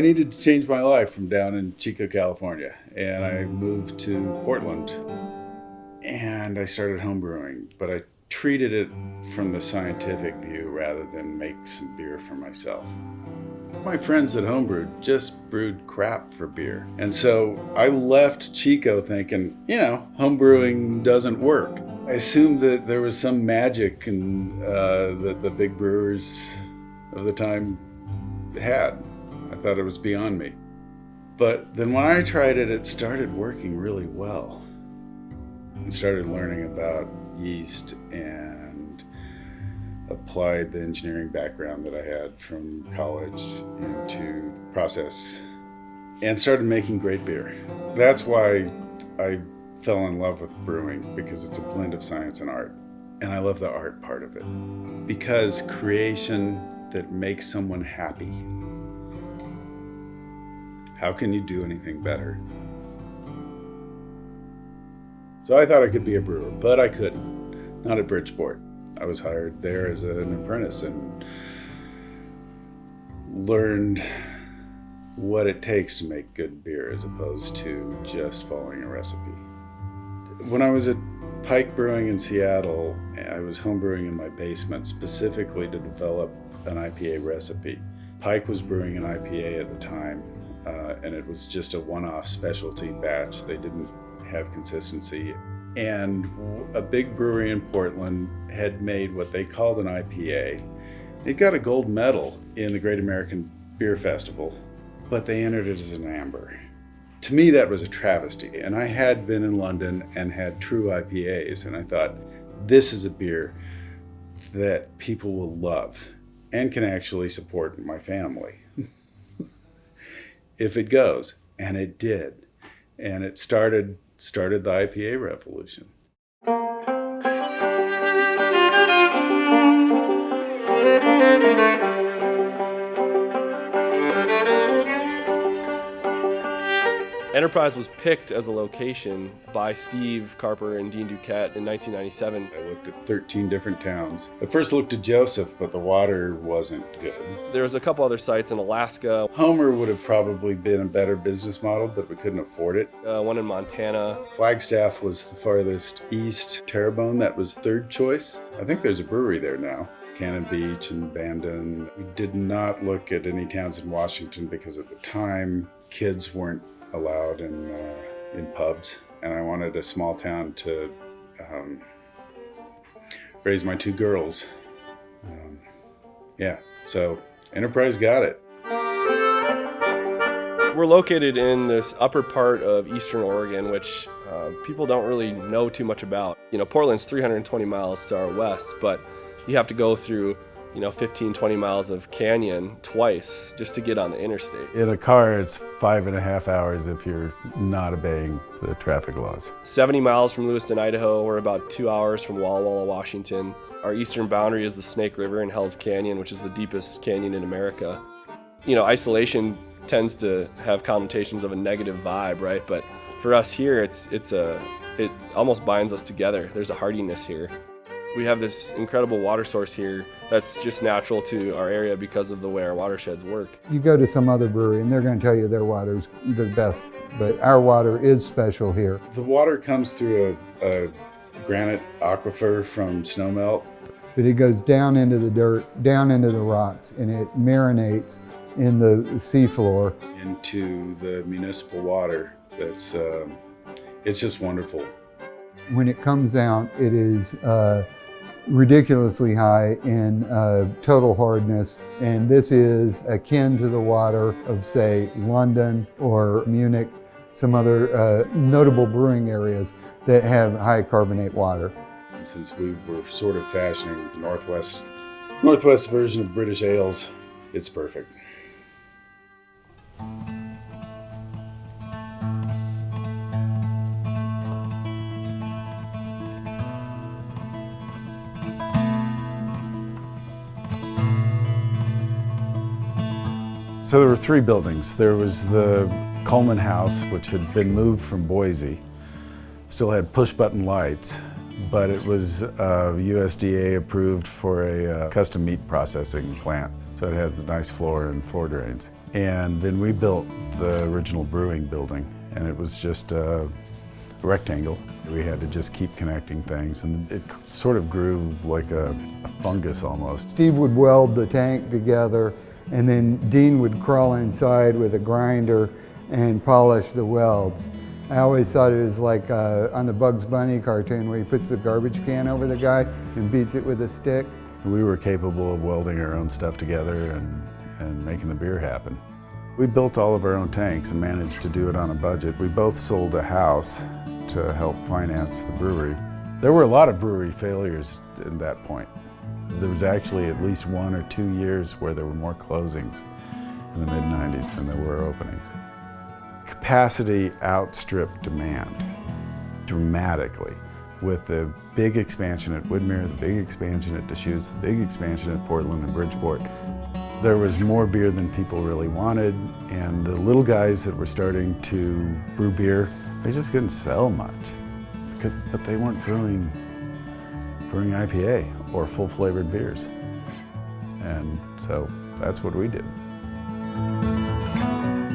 needed to change my life from down in Chico, California, and I moved to Portland. And I started homebrewing, but I treated it from the scientific view rather than make some beer for myself. My friends that homebrewed just brewed crap for beer. And so I left Chico thinking, homebrewing doesn't work. I assumed that there was some magic that the big brewers of the time had. I thought it was beyond me. But then when I tried it, it started working really well. And started learning about yeast and applied the engineering background that I had from college into the process and started making great beer. That's why I fell in love with brewing, because it's a blend of science and art. And I love the art part of it, because creation that makes someone happy. How can you do anything better? So I thought I could be a brewer, but I couldn't. Not at Bridgeport. I was hired there as an apprentice and learned what it takes to make good beer as opposed to just following a recipe. When I was at Pike Brewing in Seattle, I was homebrewing in my basement specifically to develop an IPA recipe. Pike was brewing an IPA at the time, and it was just a one-off specialty batch. They didn't have consistency. And a big brewery in Portland had made what they called an IPA. It got a gold medal in the Great American Beer Festival, but they entered it as an amber. To me, that was a travesty. And I had been in London and had true IPAs, and I thought, this is a beer that people will love and can actually support my family if it goes. And it did. And it started the IPA revolution. Enterprise was picked as a location by Steve Carper and Dean Duquette in 1997. I looked at 13 different towns. I first looked at Joseph, but the water wasn't good. There was a couple other sites in Alaska. Homer would have probably been a better business model, but we couldn't afford it. One in Montana. Flagstaff was the farthest east. Terrebonne, that was third choice. I think there's a brewery there now. Cannon Beach and Bandon. We did not look at any towns in Washington because at the time, kids weren't allowed in pubs, and I wanted a small town to raise my two girls. So Enterprise got it. We're located in this upper part of eastern Oregon, which people don't really know too much about. Portland's 320 miles to our west, but you have to go through 15, 20 miles of canyon twice just to get on the interstate. In a car, it's 5.5 hours if you're not obeying the traffic laws. 70 miles from Lewiston, Idaho. We're about 2 hours from Wallowa, Washington. Our eastern boundary is the Snake River in Hell's Canyon, which is the deepest canyon in America. Isolation tends to have connotations of a negative vibe, right? But for us here, it almost binds us together. There's a hardiness here. We have this incredible water source here that's just natural to our area because of the way our watersheds work. You go to some other brewery and they're going to tell you their water's the best, but our water is special here. The water comes through a granite aquifer from snowmelt. But it goes down into the dirt, down into the rocks, and it marinates in the seafloor. Into the municipal water. It's just wonderful. When it comes out, it is ridiculously high in total hardness, and this is akin to the water of, say, London or Munich, some other notable brewing areas that have high carbonate water. And since we were sort of fashioning the Northwest version of British ales, it's perfect. So there were three buildings. There was the Coleman House, which had been moved from Boise. Still had push-button lights, but it was USDA approved for a custom meat processing plant. So it had a nice floor and floor drains. And then we built the original brewing building, and it was just a rectangle. We had to just keep connecting things, and it sort of grew like a fungus almost. Steve would weld the tank together, and then Dean would crawl inside with a grinder and polish the welds. I always thought it was like on the Bugs Bunny cartoon where he puts the garbage can over the guy and beats it with a stick. We were capable of welding our own stuff together and making the beer happen. We built all of our own tanks and managed to do it on a budget. We both sold a house to help finance the brewery. There were a lot of brewery failures at that point. There was actually at least 1 or 2 years where there were more closings in the mid-90s than there were openings. Capacity outstripped demand dramatically with the big expansion at Woodmere, the big expansion at Deschutes, the big expansion at Portland and Bridgeport. There was more beer than people really wanted, and the little guys that were starting to brew beer, they just couldn't sell much. But they weren't brewing IPA or full flavored beers. And so that's what we did.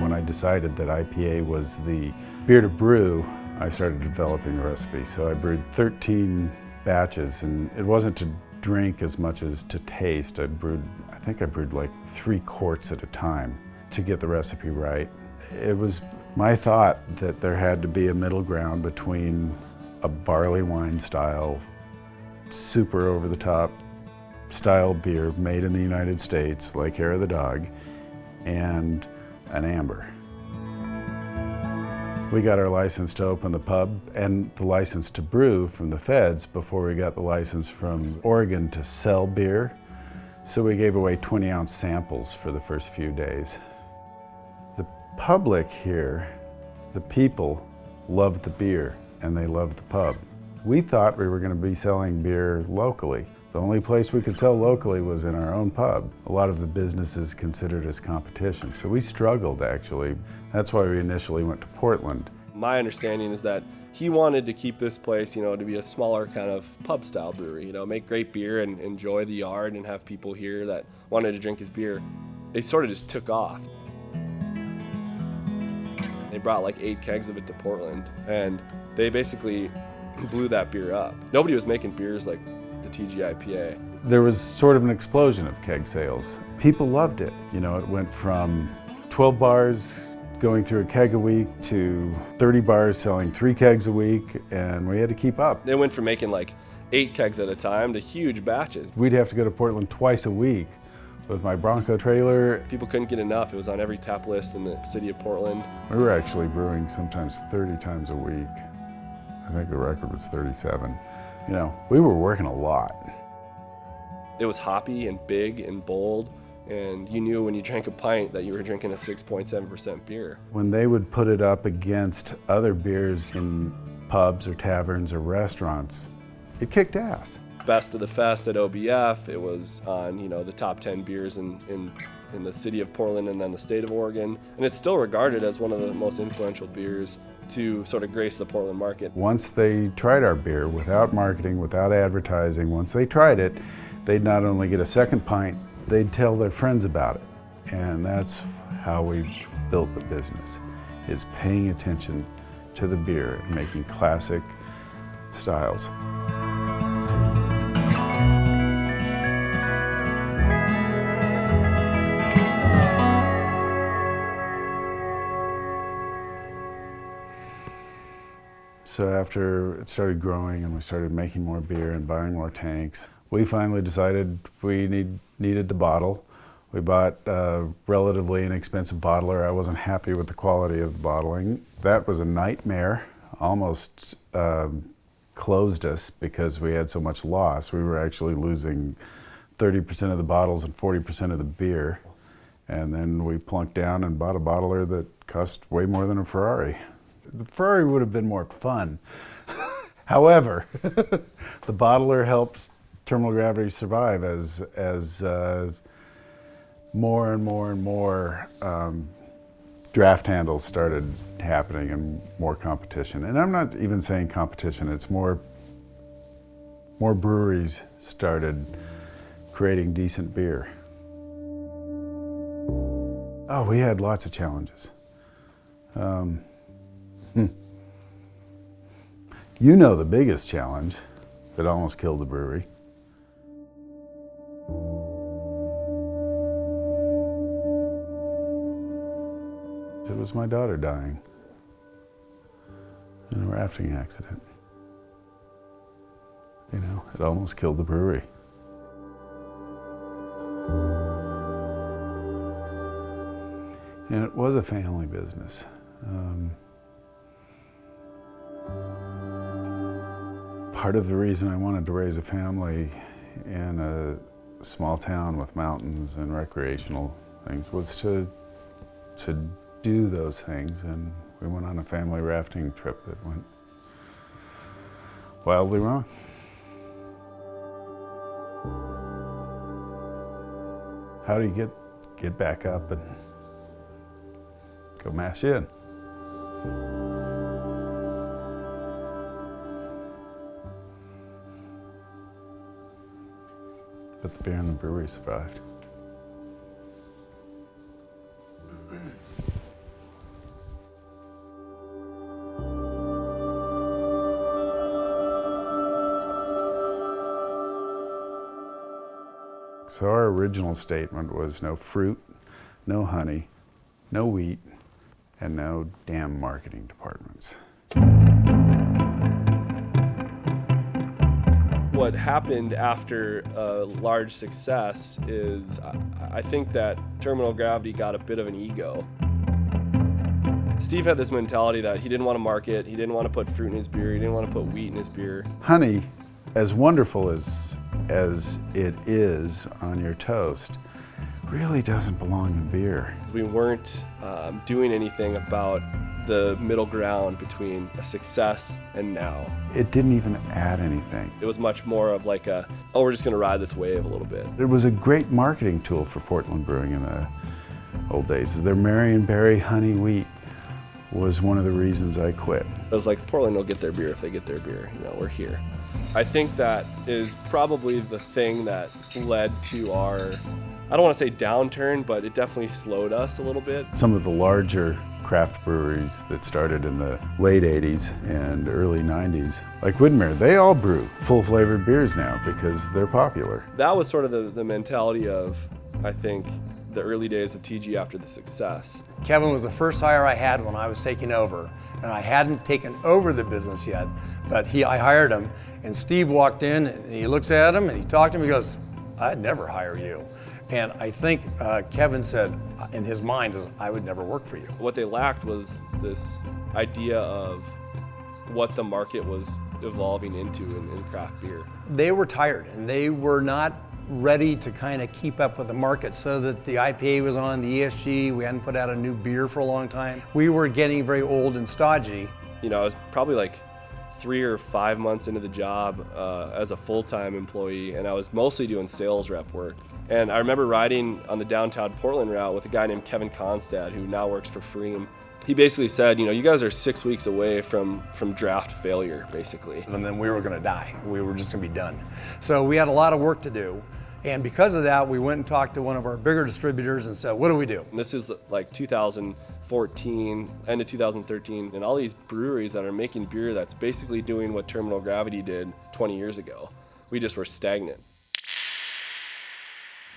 When I decided that IPA was the beer to brew, I started developing a recipe. So I brewed 13 batches, and it wasn't to drink as much as to taste. I think I brewed like 3 quarts at a time to get the recipe right. It was my thought that there had to be a middle ground between a barley wine style, super over the top style beer made in the United States, like Hair of the Dog, and an amber. We got our license to open the pub and the license to brew from the feds before we got the license from Oregon to sell beer. So we gave away 20-ounce samples for the first few days. The public here, the people, loved the beer and they loved the pub. We thought we were going to be selling beer locally. The only place we could sell locally was in our own pub. A lot of the businesses considered us competition, so we struggled actually. That's why we initially went to Portland. My understanding is that he wanted to keep this place, to be a smaller kind of pub style brewery, make great beer and enjoy the yard and have people here that wanted to drink his beer. It sort of just took off. They brought like 8 kegs of it to Portland, and they basically blew that beer up. Nobody was making beers like the TGIPA. There was sort of an explosion of keg sales. People loved it. It went from 12 bars going through a keg a week to 30 bars selling 3 kegs a week, and we had to keep up. They went from making like 8 kegs at a time to huge batches. We'd have to go to Portland twice a week with my Bronco trailer. People couldn't get enough. It was on every tap list in the city of Portland. We were actually brewing sometimes 30 times a week. I think the record was 37. We were working a lot. It was hoppy and big and bold, and you knew when you drank a pint that you were drinking a 6.7% beer. When they would put it up against other beers in pubs or taverns or restaurants, it kicked ass. Best of the Fest at OBF, it was on the top 10 beers in the city of Portland and then the state of Oregon, and it's still regarded as one of the most influential beers to sort of grace the Portland market. Once they tried our beer, without marketing, without advertising, once they tried it, they'd not only get a second pint, they'd tell their friends about it. And that's how we built the business, is paying attention to the beer and making classic styles. So after it started growing and we started making more beer and buying more tanks, we finally decided we needed to bottle. We bought a relatively inexpensive bottler. I wasn't happy with the quality of the bottling. That was a nightmare, almost closed us because we had so much loss. We were actually losing 30% of the bottles and 40% of the beer. And then we plunked down and bought a bottler that cost way more than a Ferrari. The Ferrari would have been more fun. However, the bottler helps Terminal Gravity survive as more and more draft handles started happening and more competition. And I'm not even saying competition, it's more breweries started creating decent beer. Oh, we had lots of challenges. You know the biggest challenge that almost killed the brewery. It was my daughter dying in a rafting accident. You know, it almost killed the brewery. And it was a family business. Part of the reason I wanted to raise a family in a small town with mountains and recreational things was to do those things, and we went on a family rafting trip that went wildly wrong. How do you get back up and go mash in? But the beer and the brewery survived. So our original statement was no fruit, no honey, no wheat, and no damn marketing departments. What happened after a large success is I think that Terminal Gravity got a bit of an ego. Steve had this mentality that he didn't want to market, he didn't want to put fruit in his beer, he didn't want to put wheat in his beer. Honey, as wonderful as it is on your toast, really doesn't belong in beer. We weren't doing anything about the middle ground between a success and now. It didn't even add anything. It was much more of like we're just going to ride this wave a little bit. It was a great marketing tool for Portland Brewing in the old days. Their Marionberry honey wheat was one of the reasons I quit. It was like Portland will get their beer if they get their beer. You know, we're here. I think that is probably the thing that led to our, I don't want to say downturn, but it definitely slowed us a little bit. Some of the larger craft breweries that started in the late 80s and early 90s, like Widmer, they all brew full flavored beers now because they're popular. That was sort of the mentality of, I think, the early days of TG after the success. Kevin was the first hire I had when I was taking over, and I hadn't taken over the business yet, but I hired him, and Steve walked in and he looks at him and he talked to him, he goes, "I'd never hire you." And I think Kevin said in his mind, "I would never work for you." What they lacked was this idea of what the market was evolving into in craft beer. They were tired and they were not ready to kind of keep up with the market, so that the IPA was on, the ESG, we hadn't put out a new beer for a long time. We were getting very old and stodgy. You know, I was probably like 3 or 5 months into the job as a full-time employee, and I was mostly doing sales rep work. And I remember riding on the downtown Portland route with a guy named Kevin Constad, who now works for Freem. He basically said, you know, you guys are 6 weeks away from draft failure, basically. And then we were gonna die. We were just gonna be done. So we had a lot of work to do. And because of that, we went and talked to one of our bigger distributors and said, what do we do? And this is like 2014, end of 2013, and all these breweries that are making beer that's basically doing what Terminal Gravity did 20 years ago. We just were stagnant.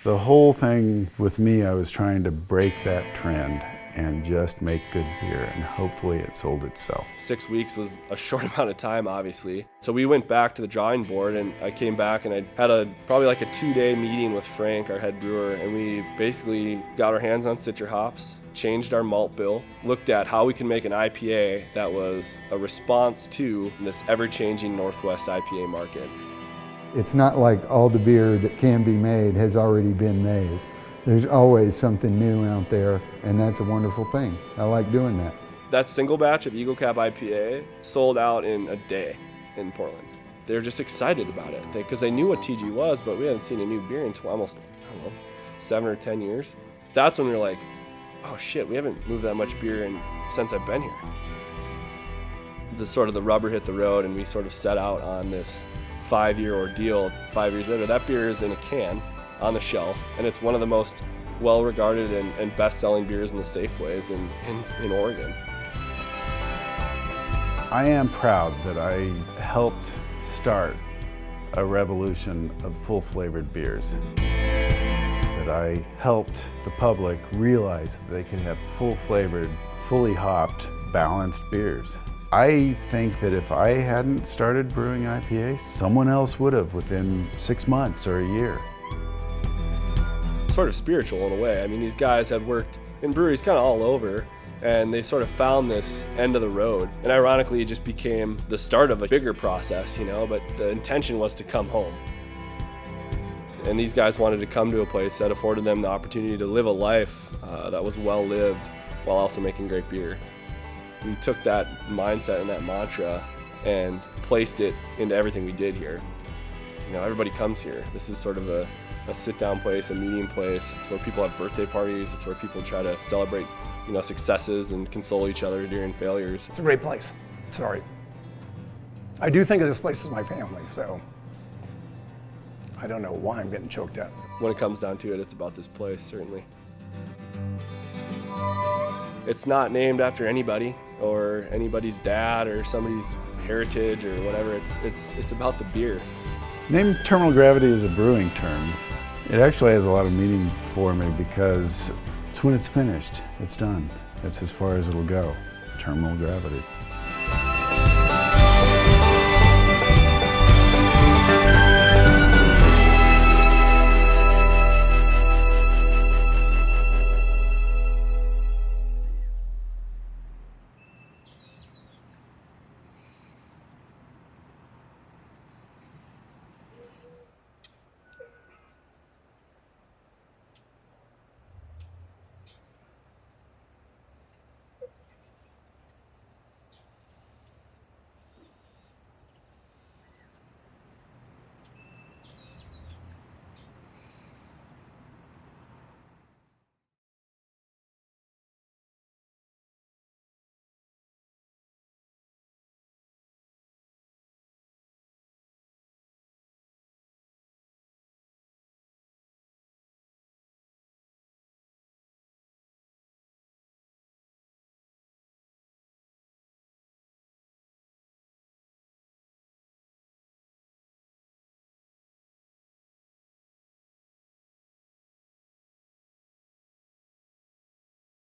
The whole thing with me, I was trying to break that trend and just make good beer, and hopefully it sold itself. 6 weeks was a short amount of time, obviously. So we went back to the drawing board, and I came back and I had probably like a 2-day meeting with Frank, our head brewer, and we basically got our hands on Citra hops, changed our malt bill, looked at how we can make an IPA that was a response to this ever-changing Northwest IPA market. It's not like all the beer that can be made has already been made. There's always something new out there, and that's a wonderful thing. I like doing that. That single batch of Eagle Cab IPA sold out in a day in Portland. They were just excited about it because they knew what TG was, but we hadn't seen a new beer in almost, I don't know, 7 or 10 years. That's when we were like, oh shit, we haven't moved that much beer since I've been here. The rubber hit the road, and we sort of set out on this 5-year ordeal. 5 years later, that beer is in a can on the shelf, and it's one of the most well-regarded and best-selling beers in the Safeways in Oregon. I am proud that I helped start a revolution of full-flavored beers. That I helped the public realize that they could have full-flavored, fully hopped, balanced beers. I think that if I hadn't started brewing IPAs, someone else would have within 6 months or a year. Sort of spiritual in a way. I mean, these guys had worked in breweries kind of all over, and they sort of found this end of the road. And ironically, it just became the start of a bigger process, you know, but the intention was to come home. And these guys wanted to come to a place that afforded them the opportunity to live a life that was well lived while also making great beer. We took that mindset and that mantra and placed it into everything we did here. You know, everybody comes here. This is sort of a sit-down place, a meeting place. It's where people have birthday parties. It's where people try to celebrate, you know, successes and console each other during failures. It's a great place. Sorry. I do think of this place as my family, so I don't know why I'm getting choked up. When it comes down to it, it's about this place, certainly. It's not named after anybody or anybody's dad or somebody's heritage or whatever. It's about the beer. Name Terminal Gravity is a brewing term. It actually has a lot of meaning for me because it's when it's finished, it's done. It's as far as it'll go. Terminal Gravity.